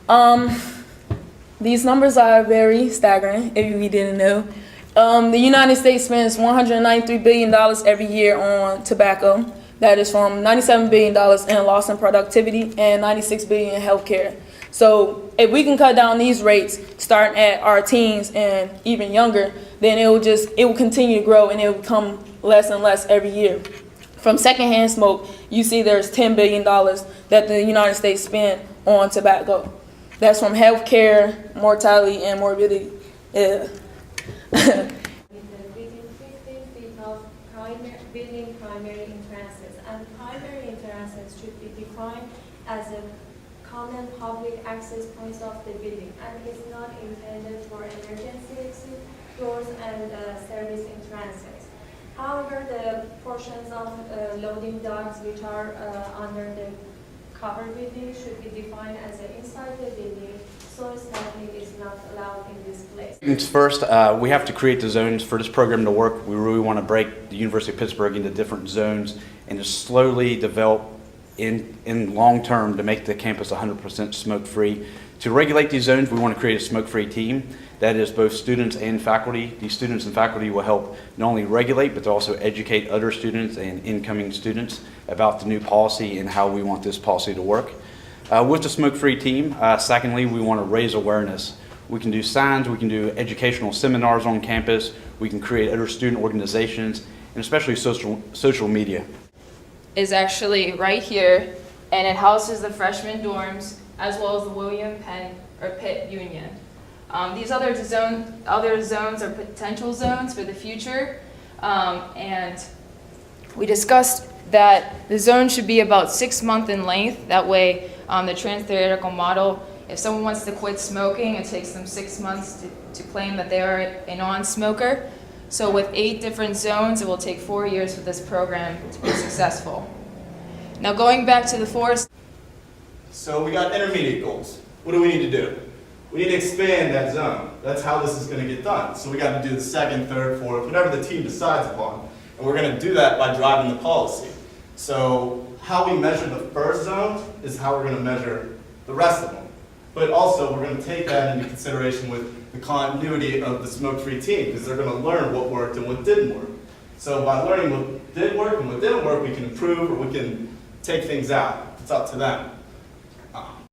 Um, these numbers are very staggering, if you didn't know. The United States spends $193 billion every year on tobacco. That is from $97 billion in loss in productivity and $96 billion in healthcare. So if we can cut down these rates, starting at our teens and even younger, then it will continue to grow and it will become less and less every year. From secondhand smoke, you see there's $10 billion that the United States spend on tobacco. That's from healthcare, mortality, and morbidity. Yeah. Within 15 feet of building primary entrances, and primary entrances should be defined as a common public access points of the building and is not intended for emergency exit doors and service entrances. However, the portions of loading docks which are under the covered building should be defined as inside the building, so staffing is not allowed in this place. First, we have to create the zones for this program to work. We really want to break the University of Pittsburgh into different zones and just slowly develop in long term to make the campus 100% smoke-free. To regulate these zones, we want to create a smoke-free team that is both students and faculty. These students and faculty will help not only regulate, but to also educate other students and incoming students about the new policy and how we want this policy to work. With the smoke-free team, secondly, we want to raise awareness. We can do signs, we can do educational seminars on campus, we can create other student organizations, and especially social media. Is actually right here, and it houses the freshman dorms as well as the William Penn or Pitt Union. These other zones are potential zones for the future, and we discussed that the zone should be about 6 months in length. That way, the trans-theoretical model, if someone wants to quit smoking, it takes them 6 months to claim that they are a non-smoker. So with 8 different zones, it will take 4 years for this program to be successful. Now going back to the forest. So we got intermediate goals. What do we need to do? We need to expand that zone. That's how this is going to get done. So we got to do the second, third, fourth, whatever the team decides upon. And we're going to do that by driving the policy. So how we measure the first zone is how we're going to measure the rest of them. But also we're going to take that into consideration with the continuity of the smoke-free team, because they're going to learn what worked and what didn't work. So by learning what did work and what didn't work, we can improve or we can take things out. It's up to them.